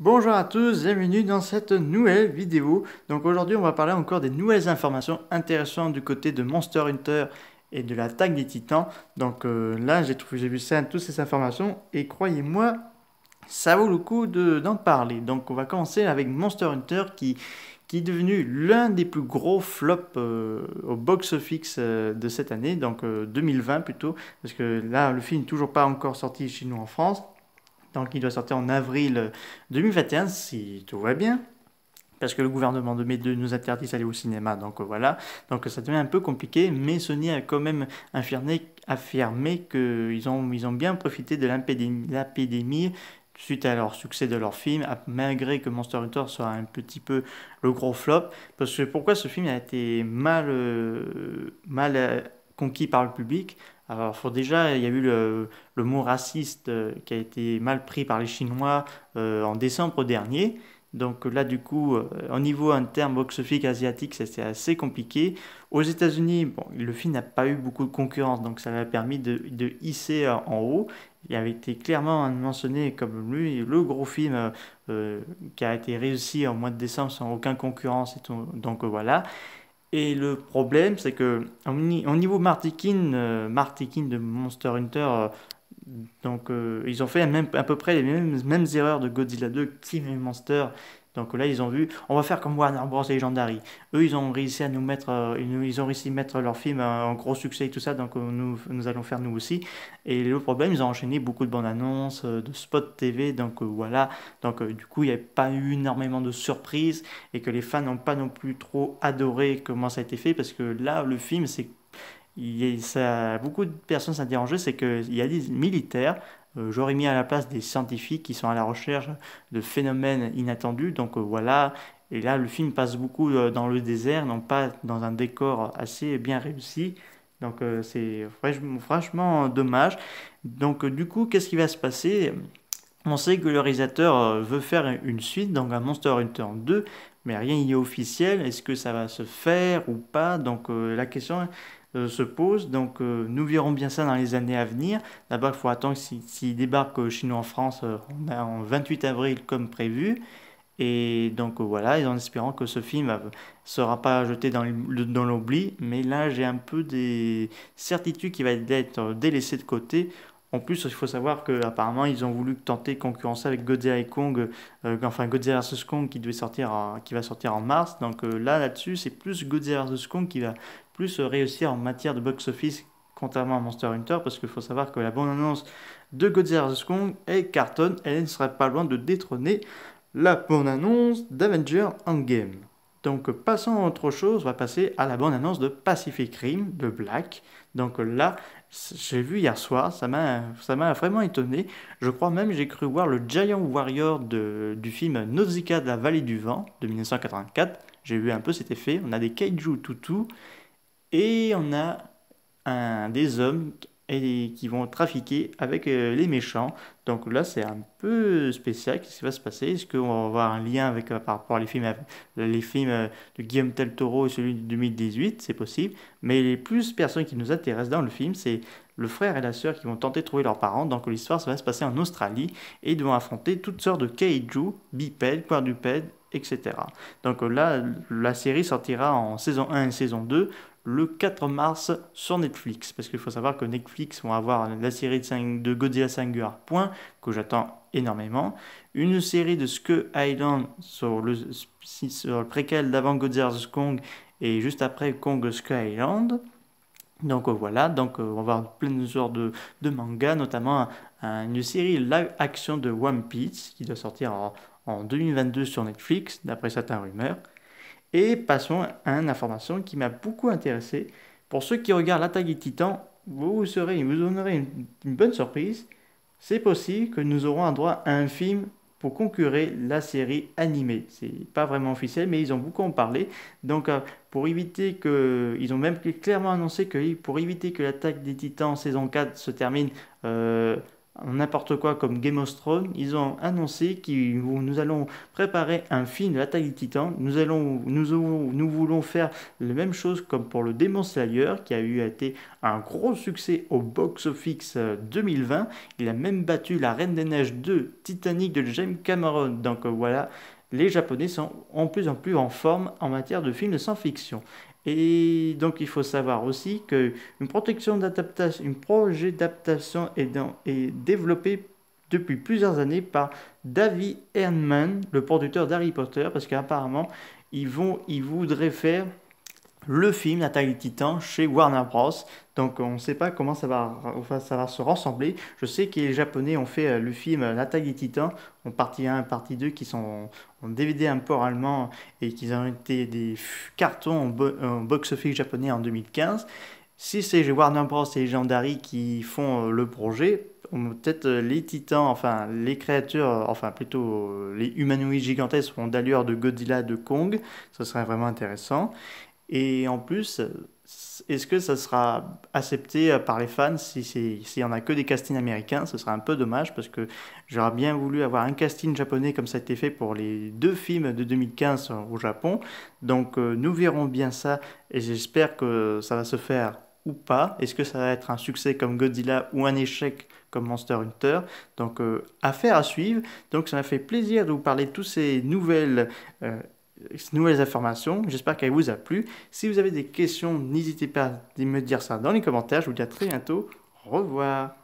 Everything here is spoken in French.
Bonjour à tous, bienvenue dans cette nouvelle vidéo. Donc aujourd'hui on va parler encore des nouvelles informations intéressantes du côté de Monster Hunter et de l'attaque des titans. Donc là j'ai vu ça, toutes ces informations et croyez-moi, ça vaut le coup d'en parler. Donc on va commencer avec Monster Hunter qui est devenu l'un des plus gros flops au box-office de cette année, donc 2020 plutôt, parce que là le film n'est toujours pas encore sorti chez nous en France. Donc il doit sortir en avril 2021 si tout va bien. Parce que le gouvernement de nous interdit d'aller au cinéma, donc voilà. Donc ça devient un peu compliqué, mais Sony a quand même affirmé qu'ils ont bien profité de l'épidémie suite à leur succès de leur film, malgré que Monster Hunter soit un petit peu le gros flop. Parce que pourquoi ce film a été mal conquis par le public? Alors, déjà, il y a eu le mot raciste qui a été mal pris par les Chinois en décembre dernier. Donc là, du coup, au niveau interne box-office asiatique, ça c'est assez compliqué. Aux États-Unis, bon, le film n'a pas eu beaucoup de concurrence, donc ça l'a permis de hisser en haut. Il avait été clairement mentionné comme lui, le gros film qui a été réussi en mois de décembre sans aucune concurrence et tout. Donc voilà. Et le problème, c'est que au niveau marketing de Monster Hunter, ils ont fait à peu près les mêmes erreurs de Godzilla 2, King et Monster. Donc là, ils ont vu, on va faire comme Warner Bros. Et Legendary. Eux, ils ont réussi à nous mettre, ils ont réussi à mettre leur film en gros succès et tout ça, donc nous allons faire nous aussi. Et le problème, ils ont enchaîné beaucoup de bandes annonces, de spots TV, donc voilà. Donc du coup, il n'y avait pas eu énormément de surprises et que les fans n'ont pas non plus trop adoré comment ça a été fait parce que là, le film, beaucoup de personnes s'interrogeaient, c'est qu'il y a des militaires, j'aurais mis à la place des scientifiques qui sont à la recherche de phénomènes inattendus, donc voilà, et là le film passe beaucoup dans le désert, non pas dans un décor assez bien réussi, donc c'est franchement dommage. Donc du coup, qu'est-ce qui va se passer? On sait que le réalisateur veut faire une suite, donc un Monster Hunter 2, mais rien n'y est officiel. Est-ce que ça va se faire ou pas? Donc la question se pose. Donc nous verrons bien ça dans les années à venir. D'abord, il faut attendre s'il débarque chez nous en France en 28 avril comme prévu. Et donc voilà, et en espérant que ce film ne sera pas jeté dans l'oubli. Mais là, j'ai un peu des certitudes qu'il va être délaissé de côté. En plus, il faut savoir qu'apparemment, ils ont voulu tenter de concurrencer avec Godzilla et Kong, enfin Godzilla vs Kong qui va sortir en mars. Donc là-dessus, c'est plus Godzilla vs Kong qui va plus réussir en matière de box-office, contrairement à Monster Hunter, parce qu'il faut savoir que la bande-annonce de Godzilla vs Kong est cartonne, elle ne serait pas loin de détrôner la bande-annonce d'Avenger Endgame. Donc passons à autre chose, on va passer à la bande-annonce de Pacific Rim, de Black. Donc là, j'ai vu hier soir, ça m'a vraiment étonné. Je crois même j'ai cru voir le Giant Warrior du film Nausicaa de la vallée du vent de 1984. J'ai vu un peu cet effet. On a des kaiju toutous et on a des hommes qui vont trafiquer avec les méchants. Donc là, c'est un peu spécial. Qu'est-ce qui va se passer? Est-ce qu'on va avoir un lien avec, par rapport à les films de Guillaume Del Toro et celui de 2018? C'est possible. Mais les plus personnes qui nous intéressent dans le film, c'est le frère et la sœur qui vont tenter de trouver leurs parents. Donc l'histoire, ça va se passer en Australie et ils devront affronter toutes sortes de kaiju, bipèdes, quadrupèdes, etc. Donc là, la série sortira en saison 1 et saison 2 le 4 mars sur Netflix. Parce qu'il faut savoir que Netflix vont avoir la série de Godzilla Singular Point, que j'attends énormément. Une série de Skull Island sur le préquel d'avant Godzilla vs Kong et juste après Kong Skull Island. Donc voilà, donc on va avoir plein de genres de mangas, notamment une série live action de One Piece qui doit sortir en 2022 sur Netflix, d'après certaines rumeurs. Et passons à une information qui m'a beaucoup intéressé. Pour ceux qui regardent l'attaque des Titans, vous en aurez une bonne surprise. C'est possible que nous aurons un droit à un film pour concurrer la série animée. C'est pas vraiment officiel, mais ils ont beaucoup en parlé. Donc, pour éviter que, ils ont même clairement annoncé que pour éviter que l'attaque des Titans saison 4 se termine n'importe quoi comme Game of Thrones, ils ont annoncé nous allons préparer un film de l'Attaque des Titans. Nous voulons faire la même chose comme pour le Demon Slayer, qui a eu été un gros succès au box-office 2020. Il a même battu La Reine des Neiges 2, Titanic de James Cameron. Donc voilà, les Japonais sont en plus en plus en forme en matière de films de science-fiction. Et donc il faut savoir aussi que un projet d'adaptation est développé depuis plusieurs années par David Erdman, le producteur d'Harry Potter, parce qu'apparemment ils voudraient faire le film L'Attaque des Titans chez Warner Bros. Donc on ne sait pas comment enfin, ça va se rassembler. Je sais que les Japonais ont fait le film L'Attaque des Titans en partie 1 et partie 2 qui sont en DVD import allemand et qui ont été des cartons en box-office japonais en 2015. Si c'est Warner Bros et Legendary qui font le projet, peut-être les titans, enfin les créatures, enfin plutôt les humanoïdes gigantesques seront d'allure de Godzilla, de Kong. Ce serait vraiment intéressant. Et en plus, est-ce que ça sera accepté par les fans s'il y en a que des castings américains? Ce serait un peu dommage parce que j'aurais bien voulu avoir un casting japonais comme ça a été fait pour les deux films de 2015 au Japon. Donc nous verrons bien ça et j'espère que ça va se faire ou pas. Est-ce que ça va être un succès comme Godzilla ou un échec comme Monster Hunter? Donc affaire à suivre. Donc ça m'a fait plaisir de vous parler de toutes ces nouvelles informations. J'espère qu'elle vous a plu. Si vous avez des questions, n'hésitez pas à me dire ça dans les commentaires. Je vous dis à très bientôt. Au revoir.